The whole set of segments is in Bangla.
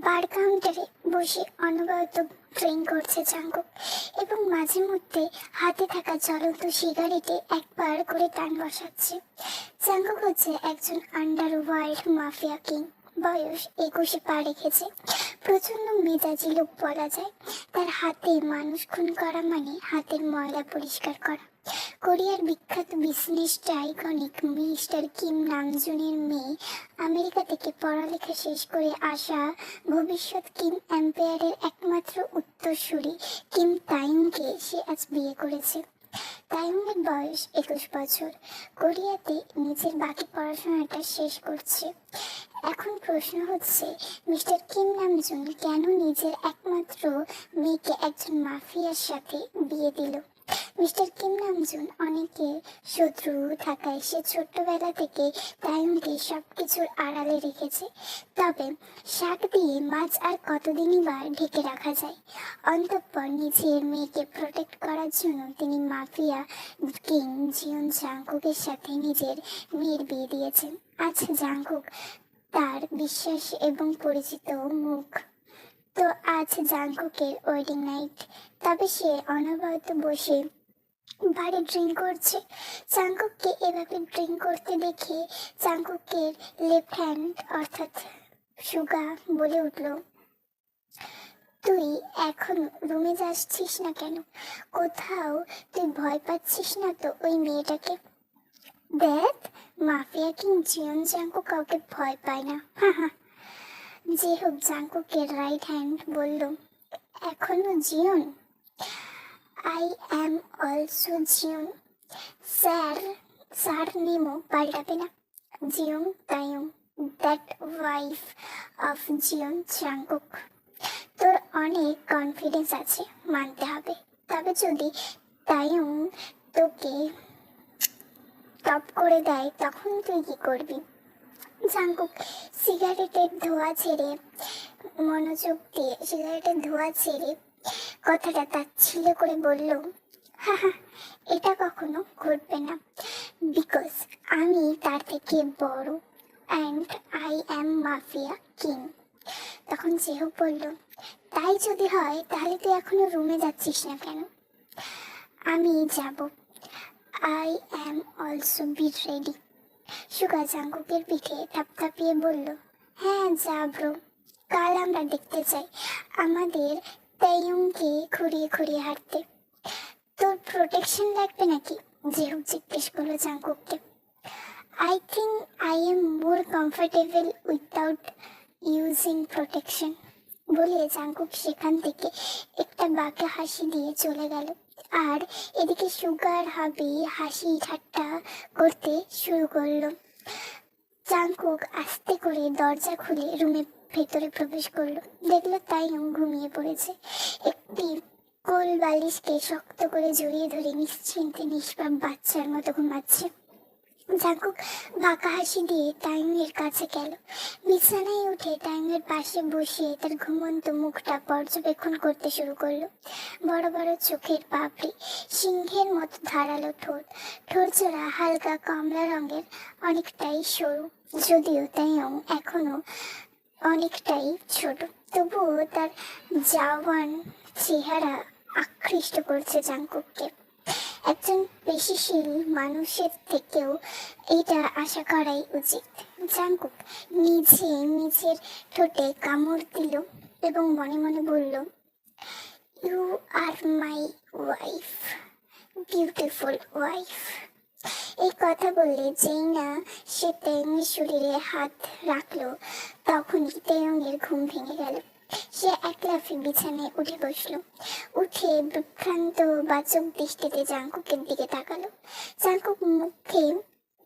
বার কাউন্টারে বসে অনবরত ড্রিঙ্ক করছে জাঙ্কুক এবং মাঝে মধ্যে হাতে থাকা জ্বলন্ত সিগারেটে একবার করে টান বসাচ্ছে। জাঙ্কুক হচ্ছে একজন আন্ডারওয়ার্ল্ড মাফিয়া কিং। বয়স 21-এ পা রেখেছে। প্রচন্ড মেজাজি লোক বলা যায়। তার হাতে মানুষ খুন করা মানে হাতের ময়লা পরিষ্কার করা। কোরিয়ার বিখ্যাত বিজনেস টাইকনিক মিস্টার কিম নামজুনের মেয়ে, আমেরিকা থেকে পড়ালেখা শেষ করে আসা ভবিষ্যৎ কিম এম্পায়ারের একমাত্র উত্তরসূরি কিম তাইংকে সে আজ বিয়ে করেছে। তাইংয়ের বয়স 21 বছর। কোরিয়াতে নিজের বাকি পড়াশোনাটা শেষ করছে। এখন প্রশ্ন হচ্ছে, মিস্টার কিম নামজুন কেন নিজের একমাত্র মেয়েকে একজন মাফিয়ার সাথে বিয়ে দিল? মিস্টার কিম নামজুন অনেকের শত্রু থাকায় সে ছোট্টবেলা থেকে তাইংকে সবকিছুর আড়ালে রেখেছে। তবে শাক দিয়ে মাছ আর কতদিনই বা ঢেকে রাখা যায়। অন্তঃপর নিজের মেয়েকে প্রোটেক্ট করার জন্য তিনি মাফিয়া কিং জিয়ন জাংকুকের সাথে নিজের মেয়ের বিয়ে দিয়েছেন। আজ জাংকুক তার বিশ্বাস এবং পরিচিত মুখ। তো আজ জাংকুকের ওয়েডিং নাইট। তবে সে অনবরত বসে বাড়ি ড্রিঙ্ক করছে। জাংকুককে এভাবে ড্রিঙ্ক করতে দেখে জাংকুকের লেফট হ্যান্ড অর্থাৎ সুগা বলে উঠল, তুই এখন রুমে যাচ্ছিস না কেন? কোথাও তুই ভয় পাচ্ছিস না তো ওই মেয়েটাকে? দেখ, মাফিয়া কিং জিয়ন জাংকুক কাউকে ভয় পায় না। যে হোক, জাংকুকের রাইট হ্যান্ড বলল, এখনো Jiyeon? I am also Jiyeon. Sir নেমও পাল্টাবে না। Jiyong Taeyong, that wife of Jiyeon Jungkook. তোর অনেক কনফিডেন্স আছে, মানতে হবে। তবে যদি তাইয়ং তোকে টপ করে দেয় তখন তুই কি করবি? জাংকুক সিগারেটের ধোঁয়া ছেড়ে কথাটা তাচ্ছিল্য করে বলল, এটা কখনো ঘটবে না, বিকজ আমি তার থেকে বড় and I am mafia king. তখন জেহক বলল, তাই যদি হয় তাহলে তুই এখনো রুমে যাচ্ছিস না কেন? আমি যাব। I am also be ready. Suga জাংকুকের পিঠে থাপথাপিয়ে বলল, হ্যাঁ যা ব্রো, কাল আমরা দেখতে চাই আমাদের তাইয়ংকে খুঁড়িয়ে খুঁড়িয়ে হাঁটতে। তোর প্রোটেকশন লাগবে নাকি? জেহুক জিজ্ঞেস করলো জাংকুককে। I think I am more comfortable without using protection. বলে জাংকুক সেখান থেকে একটা বাঁকা হাসি দিয়ে চলে গেল। আর এদিকে সুগার হাবি হাসি ঠাট্টা করতে শুরু করলো। জাংকুক আস্তে করে দরজা খুলে রুমে ভেতরে প্রবেশ করলো। দেখলো তাইয়ং ঘুমিয়ে পড়েছে। একটি কোল বালিশকে শক্ত করে জড়িয়ে ধরে নিশ্চিন্তে নিষ্পাপ বাচ্চার মতো ঘুমাচ্ছে। জাংকুক বাঁকা হাসি দিয়ে তাইয়ংয়ের কাছে গেল। বিছানায় উঠে তাইয়ংয়ের পাশে বসে তার ঘুমন্ত মুখটা পর্যবেক্ষণ করতে শুরু করলো। বড় বড় চোখের পাপড়ি, সিংহের মতো ধারালো ঠোঁট জোড়া হালকা কমলা রঙের, অনেকটাই সরু। যদিও তাইয়ং এখনো অনেকটাই ছোট, তবুও তার জওয়ান চেহারা আকৃষ্ট করছে জাংকুককে। একজন পেশিশীল মানুষের থেকেও এটা আশা করাই উচিত। জাংকুক নিজের ঠোঁটে কামড় দিল এবং মনে মনে বলল, you are my wife, beautiful wife. এই কথা বললে যেই না সে তাইয়ংয়ের শরীরে হাত রাখলো তখনই তাইয়ংয়ের ঘুম ভেঙে গেল। সে এক লাফে বিছানায় উঠে বসলো। উঠে বিভ্রান্ত বাচক দৃষ্টিতে জাংকুকের দিকে তাকালো। জাংকুক মুখে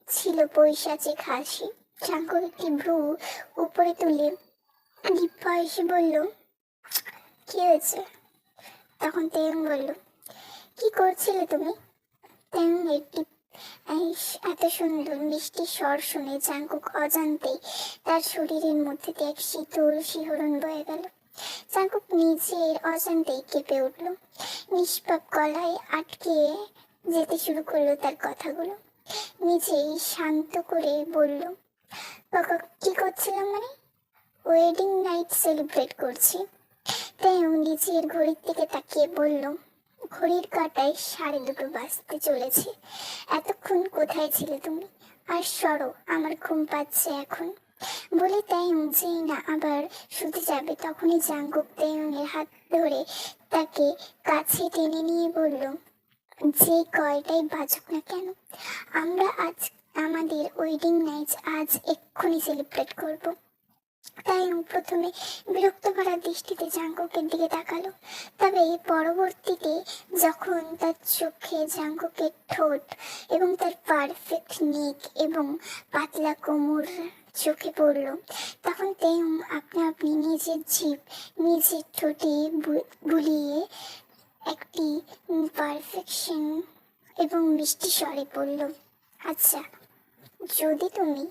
ছিল পৈশাচিক হাসি। জাংকুক একটি ভ্রু উপরে তুলে লিপ্পা এসে বলল, কি হয়েছে? তখন তাইয়ং বলল, কি করছিলে তুমি? তাইয়ং একটি এত সুন্দর মিষ্টি স্বর শুনে জাংকুক অজান্তেই তার শরীরের মধ্যে দিয়ে এক শীতল শিহরণ বয়ে গেল। জাংকুক নিজের অজান্তেই কেঁপে উঠল। নিষ্পাপ গলায় আটকে যেতে শুরু করলো তার কথাগুলো। নিজেই শান্ত করে বলল, কি করছিলাম মানে? ওয়েডিং নাইট সেলিব্রেট করছি। তাই ও নিজের ঘড়ির দিকে তাকিয়ে বলল, ঘড়ির কাঁটায় 2:30 বাজতে চলেছে। এতক্ষণ কোথায় ছিলে তুমি? আর সরো, আমার ঘুম পাচ্ছে এখন। বলে তাইয়ং যেই না আবার শুতে যাবে তখনই জাঙ্কুক তাইয়ংয়ের হাত ধরে তাকে কাছে টেনে নিয়ে বলল, যে কয়টাই বাজুক না কেন, আমরা আজ আমাদের ওয়েডিং নাইট আজ এক্ষুনি সেলিব্রেট করব। তাইয়ং প্রথমে বিরক্ত করা দৃষ্টিতে জাঙ্কুকের দিকে তাকালো, তবে পরবর্তীতে যখন তার চোখে জাঙ্কুকের ঠোঁট এবং তার পারফেক্ট নেক এবং পাতলা কোমর চোখে পড়ল, তখন তাইয়ং আপনা আপনি নিজের জিভ নিজের ঠোঁটে বুলিয়ে একটি পারফেকশন এবং মিষ্টি স্বরে বলল, আচ্ছা, যদি তুমি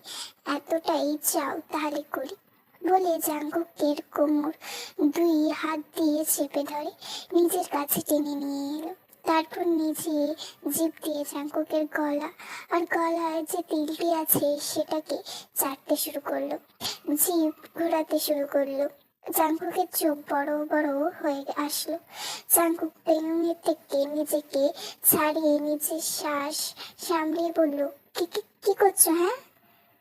এতটাই চাও তাহলে করি। বলে জাঙ্কুকের কোমর 2 হাত দিয়ে চেপে ধরে নিজের কাছে টেনে নিয়ে এলো। তারপর নিজে জিভ দিয়ে জাঙ্কুকের গলা আর গলায় যে তিলটি আছে সেটাকে চাটতে শুরু করলো, জিভ ঘোরাতে শুরু করলো। জাঙ্কুকের চোখ বড় বড় হয়ে আসলো। জাঙ্কুক তাইয়ংয়ের থেকে নিজেকে ছাড়িয়ে নিজের শ্বাস সামলিয়ে বলল, কি কি কি করছো? হ্যাঁ,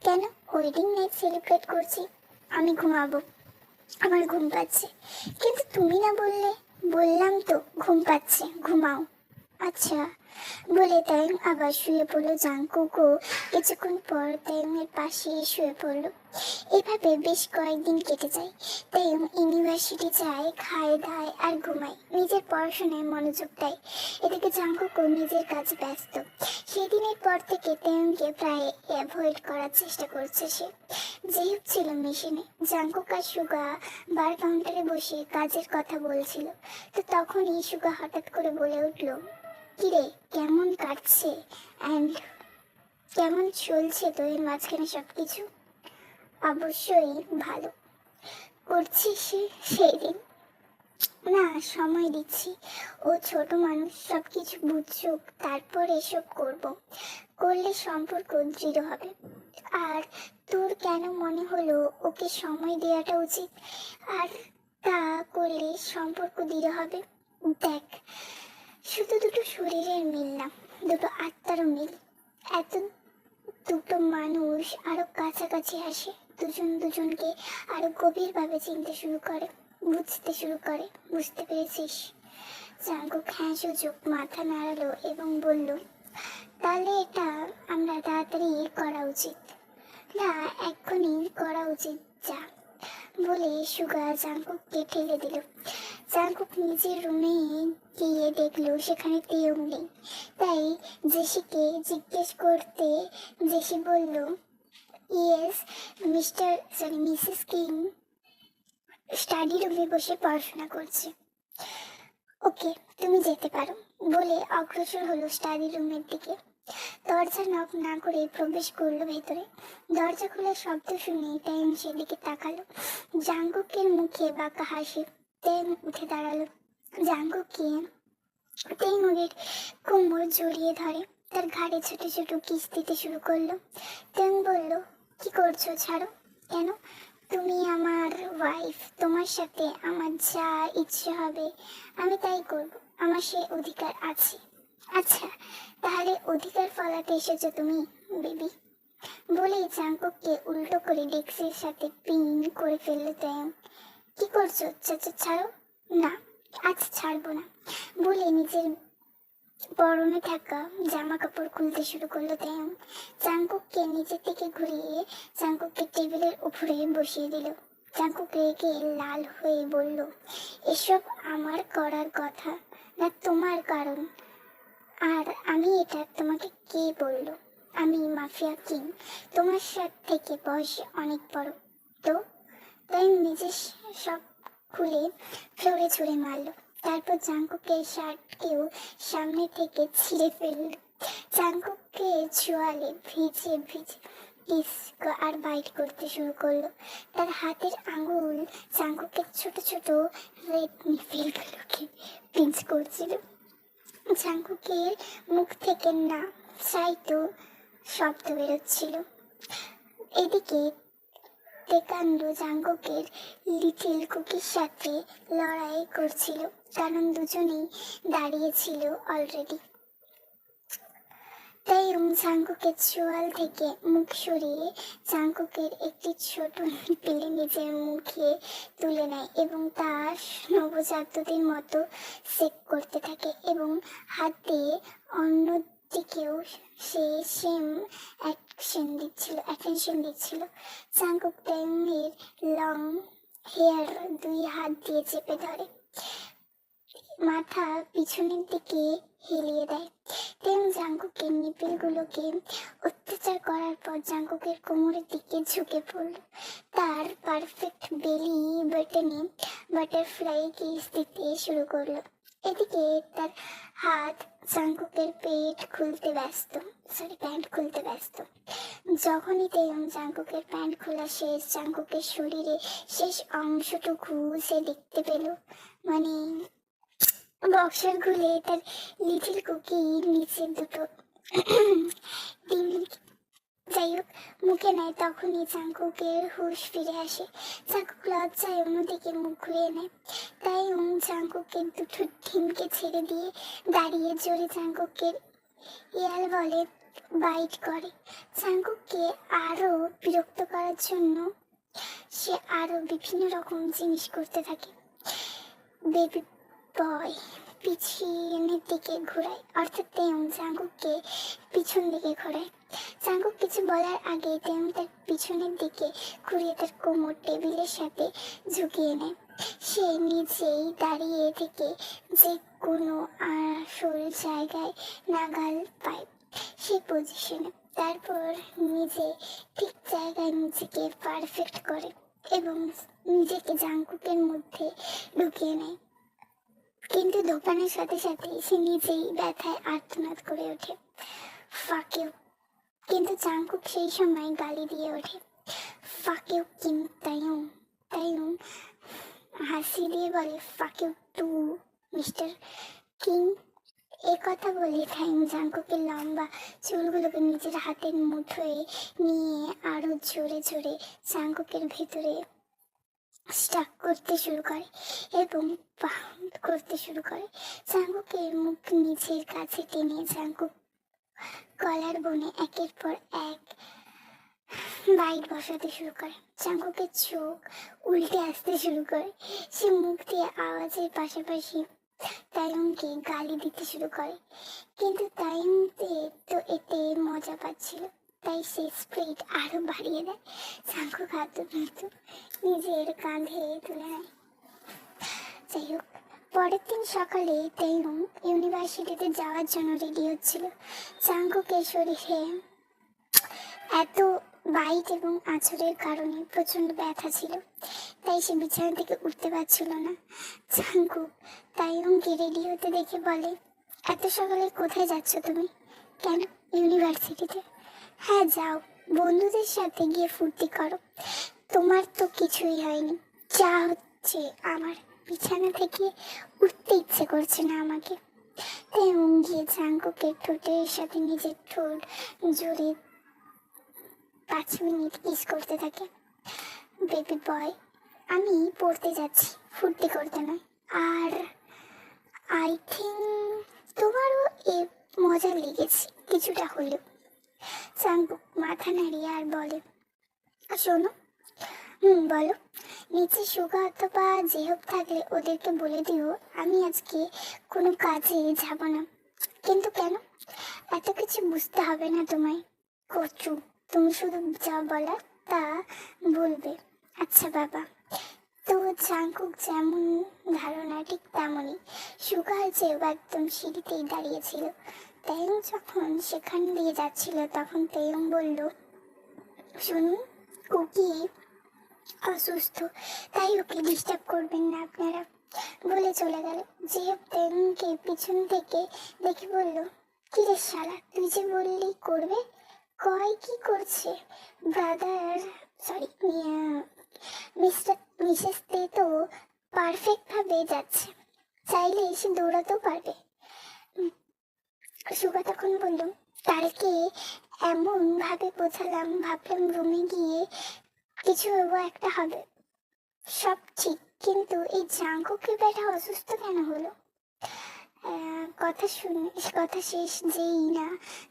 কেন? ওয়েডিং নাইট সেলিব্রেট করছি। আমি ঘুমাবো, আমার ঘুম পাচ্ছে। কিন্তু তুমি না বললে? বললাম তো ঘুম পাচ্ছে, ঘুমাও। আচ্ছা, বলে তাইয়ং আবার শুয়ে পড়লো। জাঙ্কুকও কিছুক্ষণ পর তাইয়ংয়ের পাশে শুয়ে পড়লো। এভাবে বেশ কয়েকদিন কেটে যায়। তাইয়ং ইউনিভার্সিটি যায়, খায় দায় আর ঘুমায়, নিজের পড়াশোনায় মনোযোগ দেয়। এদিকে জাঙ্কুকও নিজের কাজে ব্যস্ত। সেদিনের পর থেকে তাইয়ংকে প্রায় অ্যাভয়েড করার চেষ্টা করছে সে। যেই ছিল মেশিনে, জাঙ্কুক আর সুগা বার কাউন্টারে বসে কাজের কথা বলছিল। তো তখনই সুগা হঠাৎ করে বলে উঠল, কিরে, কেমন কাটছে অ্যান্ড কেমন চলছে তোদের মাঝখানে সবকিছু? অবশ্যই ভালো। করছিস সেই দিন? না, সময় দিচ্ছি, ও ছোট মানুষ, সবকিছু বুঝুক তারপর এসব করব। করলে সম্পর্ক দৃঢ় হবে। আর তোর কেন মনে হলো ওকে সময় দেওয়াটা উচিত, আর তা করলে সম্পর্ক দৃঢ় হবে? দেখ, শুধু দুটো শরীরের মিল না, দুটো আত্মারও মিল। এত দুটো মানুষ আরো কাছাকাছি আসে, দুজন দুজনকে আরো গভীরভাবে চিনতে শুরু করে, বুঝতে শুরু করে। বুঝতে পেরেছিস? জাঙ্কুক হ্যাঁ সূচক মাথা নাড়ালো এবং বলল, তাহলে এটা আমরা তাড়াতাড়ি করা উচিত। না, এক্ষুনি করা উচিত, যা। বলে সুগা জাঙ্কুককে ঠেলে দিল। জাঙ্কুক নিজের রুমে গিয়ে দেখলো সেখানে তাইয়ং নেই। তাই জেসিকে জিজ্ঞেস করতে জেসি বলল, ইয়েস মিসেস কিং স্টাডি রুমে বসে পড়াশোনা করছে। ওকে, তুমি যেতে পারো। বলে অগ্রসর হলো স্টাডি রুমের দিকে। দরজা নক না করে প্রবেশ করলো ভেতরে। দরজা খোলার শব্দ শুনে তাইয়ং সেদিকে তাকালো। জাঙ্কুকের মুখে বাঁকা হাসি। তাইয়ং উঠে দাঁড়ালো। জাঙ্কুককে তাইয়ংয়ের কোমর জড়িয়ে ধরে তার ঘাড়ে ছোট ছোট কিস দিতে শুরু করলো। তাইয়ং বলল, কি করছো? ছাড়ো। কেন? তুমি আমার ওয়াইফ, তোমার সাথে আমার যা ইচ্ছে হবে আমি তাই করব, আমার সে অধিকার আছে। আচ্ছা, তাহলে অধিকার ফলাতে এসেছো তুমি, বেবি। বলেই জাঙ্কুককে উল্টো করে ডেস্কের সাথে পিন করে ফেললো তাইয়ং। কি করছো? চাচা ছাড়ো। না, আজ ছাড়বো না। বলে নিজের পরনে থাকা জামা কাপড় খুলতে শুরু করলো তাইয়ং। জাঙ্কুককে নিজের দিকে ঘুরিয়ে জাঙ্কুককে টেবিলের উপরে বসিয়ে দিল। জাঙ্কুক রেগে লাল হয়ে বলল, এসব আমার করার কথা না, তোমার কারণ। আর আমি এটা তোমাকে কে বললো? আমি মাফিয়া কিং, তোমার সাথে থেকে বয়সে অনেক বড়। তো তাই নিজের সব খুলে ফ্লোরে ছুঁড়ে মারলো। তারপর জাঙ্কুকের শার্টকেও সামনে থেকে ছিঁড়ে ফেলল। জাঙ্কুককে ছোঁয়ালে ভিজে ভিজে কিস আর বাইট করতে শুরু করলো। তার হাতের আঙুল জাঙ্কুকের ছোট ছোট রেড নিফেলগুলোকে পিঞ্চ করছিল। জাঙ্কুকের মুখ থেকে না চাইতো শব্দ বেরোচ্ছিল। এদিকে তেকান্ডো জাঙ্কুকের লিটিল কুকির সাথে লড়াই করছিল, কারণ দুজনেই দাঁড়িয়েছিল অলরেডি। তাই জাঙ্কুকের চোয়াল থেকে মুখ সরিয়ে জাঙ্কুকের একটি ছোট পিলে নিজের মুখে তুলে নেয় এবং তার নবজাতকের মতো সেক করতে থাকে, এবং হাত দিয়ে অন্যদিকেও সে সেম অ্যাটেনশন দিচ্ছিল। জাঙ্কুক তাইয়ুংয়ের লং হেয়ার দুই হাত দিয়ে চেপে ধরে, মাথা পিছনের দিকে হেলিয়ে দেয়। তেমন জাঙ্কুকের নিপিলগুলোকে অত্যাচার করার পর জাঙ্কুকের কোমরের দিকে ঝুঁকে পড়ল, তার পারফেক্ট বেলি বাটনে বাটারফ্লাই কিস দিতে শুরু করলো। এদিকে তার হাত জাঙ্কুকের প্যান্ট খুলতে ব্যস্ত। যখনই তেয়ং জাঙ্কুকের প্যান্ট খোলা শেষ, জাঙ্কুকের শরীরে শেষ অংশটুকু সে দেখতে পেল, মানে বক্সার খুলে তার লিটিল কুকির নিচে দুটো ডিম যাই হোক মুখে নেয়। তখনই জাঙ্কুকের হুঁশ ফিরে আসে। জাঙ্কুক লজ্জায় অন্যদিকে মুখ ঘুরিয়ে নেয়। তাই জাঙ্কুকের দুটো ডিমকে ছেড়ে দিয়ে দাঁড়িয়ে জোরে জাঙ্কুকের ইয়াল বলে বাইট করে। জাঙ্কুককে আরো বিরক্ত করার জন্য সে আরো বিভিন্ন রকম জিনিস করতে থাকে। বেবি বয় পিছনের দিকে ঘোরায়, অর্থাৎ তেয়ং জাঙ্কুককে পিছন দিকে ঘোরায়। জাঙ্কুক কিছু বলার আগে তেয়ং তার পিছনের দিকে ঘুরিয়ে তার কোমর টেবিলের সাথে ঝুঁকিয়ে নেয়। সে নিজেই দাঁড়িয়ে থেকে যে কোনো আসল জায়গায় নাগাল পায় সেই পজিশনে, তারপর নিজে ঠিক জায়গায় নিজেকে পারফেক্ট করে এবং নিজেকে জাঙ্কুকের মধ্যে ঢুকিয়ে নেয়। কিন্তু দোকানের সাথে সাথে সে নিজেই ব্যথায় আর্তনাদ করে ওঠে, ফাক ইউ। কিন্তু জাঙ্কুক সেই সময় গালি দিয়ে ওঠে, ফাক ইউ কিম তাইয়ুং। তাইয়ুং হাসি দিয়ে বলে, fuck you too mister King. এ কথা বলে তাইয়ুং জাঙ্কুকের লম্বা চুলগুলোকে নিজের হাতের মুঠোয় নিয়ে আরো জোরে জোরে জাঙ্কুকের ভেতরে স্টাক করতে শুরু করে এবং পাউন্ড করতে শুরু করে। জাঙ্কুকের মুখ নিজের কাছে টেনে জাঙ্কুক গলার বনে একের পর এক বাইট বসাতে শুরু করে। জাঙ্কুকের চোখ উল্টে আসতে শুরু করে। সে মুখ দিয়ে আওয়াজের পাশাপাশি তাইয়ুংকে গালি দিতে শুরু করে, কিন্তু তাইয়ুং তো এতে মজা পাচ্ছিল, তাই সে স্পিড আরো বাড়িয়ে দেয়। জাঙ্কুক হাত নিজের কাঁধে তুলে নেয়। যাই হোক, পরের দিন সকালে তাইয়ুং ইউনিভার্সিটিতে যাওয়ার জন্য রেডি হচ্ছিল। জাঙ্কুকের শরীরে এত বাইট এবং আঁচড়ের কারণে প্রচন্ড ব্যথা ছিল, তাই সে বিছানা থেকে উঠতে পারছিল না। জাঙ্কুক তাইয়ুংকে রেডি হতে দেখে বলে, এত সকালে কোথায় যাচ্ছ তুমি? কেন? ইউনিভার্সিটিতে। হ্যাঁ যাও, বন্ধুদের সাথে গিয়ে ফুর্তি করো। তোমার তো কিছুই হয়নি। যা হচ্ছে, আমার বিছানা থেকে উঠতে ইচ্ছে করছে না আমাকে। তাই গিয়ে জাঙ্কুকের ঠোঁটের সাথে নিজের ঠোঁট জোরে 5 মিনিট কিস করতে থাকে। বেবি বয়, আমি পড়তে যাচ্ছি, ফুর্তি করতে নয়। আর আই থিঙ্ক তোমারও এ মজা লেগেছে কিছুটা হলেও। জাঙ্কুক মাথা নাড়িয়ে আর বলে, শোনো। বলো। নিচে সুগা অথবা জেহব থাকলে ওদেরকে বলে দিও আমি আজকে কোনো কাজে যাব না। কিন্তু কেন? এত কিছু বুঝতে হবে না তোমায়, কচু। তুমি শুধু যা বলার তা বলবে। আচ্ছা বাবা। তো জাঙ্কুক যেমন ধারণা ঠিক তেমনই। সুগা আর জেহব একদম সিঁড়িতেই দাঁড়িয়েছিল। তেয়ং যখন সেখান দিয়ে যাচ্ছিল তখন তেয়ং বলল, শুনুন, কুকি অসুস্থ, তাই ওকে ডিস্টার্ব করবেন না আপনারা, বলে চলে গেল। জেব তেয়ংকে পিছন থেকে দেখে বলল, কিরে শালা, তুই যে বললি করবে, কয় কি করছে? ব্রাদার সরি মিসেস তে তো পারফেক্ট ভাবে যাচ্ছে, চাইলে এসে দৌড়াতেও পারবে। সুগা তখন বলল, তারকে এমন ভাবে বোঝালাম, ভাবলাম রুমে গিয়ে কিছু একটা হবে, সব ঠিক, কিন্তু এই জাঙ্কুকের ব্যাটা অসুস্থ কেন হলো? কথা শেষ যেই না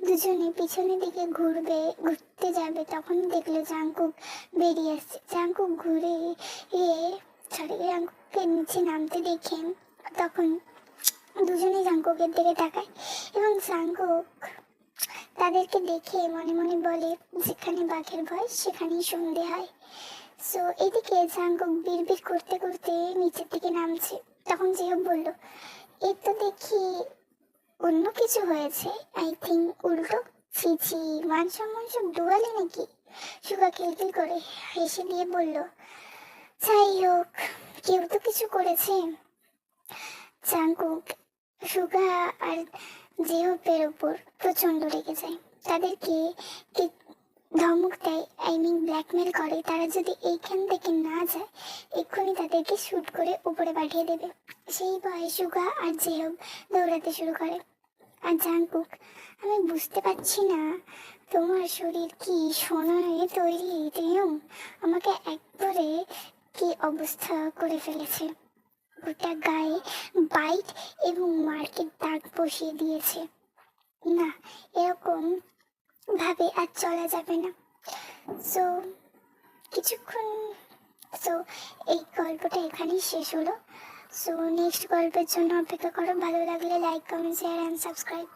দুজনে পিছনের দিকে ঘুরতে যাবে, তখন দেখলো জাঙ্কুক বেরিয়ে আসছে। জাঙ্কুক ঘুরে জাঙ্কুককে নিচে নামতে দেখে তখন দুজনে জাঙ্কুকের দিকে তাকায় এবং জাঙ্কুক তাদেরকে দেখে মনে মনে বলে, যেখানে বাঘের ভয় সেখানেই সন্ধে হয়। সো এদিকে জাঙ্কুক বিড়বিড় করতে করতে নিচের দিকে নামছে। তখন যেও বলল, এর তো দেখি অন্য কিছু হয়েছে, আই থিঙ্ক উল্টো। ছিছি, মান সম্মান সব ডুয়ালে নাকি? সুগা খিলখিল করে হেসে দিয়ে বলল, যাই হোক, কেউ তো কিছু করেছে। জাঙ্কুক সুগা আর জেহপের উপর প্রচন্ড রেগে যায়। তাদেরকে ধমক দেয়, আই মিন ব্ল্যাকমেল করে, তারা যদি এইখান থেকে না যায় এক্ষুনি তাদেরকে শুট করে উপরে পাঠিয়ে দেবে। সেই ভয়ে সুগা আর জেহব দৌড়াতে শুরু করে। আর জাঙ্কুক, আমি বুঝতে পারছি না তোমার শরীর কি সোনায় তৈরি, আমাকে একবারে কি অবস্থা করে ফেলেছে। গোটা গায়ে বাইট এবং মার্কের দাগ বসিয়ে দিয়েছে। না, এরকম ভাবে আর চলা যাবে না। সো কিছুক্ষণ সো এই গল্পটা এখানেই শেষ হলো। সো নেক্সট গল্পের জন্য অপেক্ষা করো। ভালো লাগলে like, comment, share and subscribe.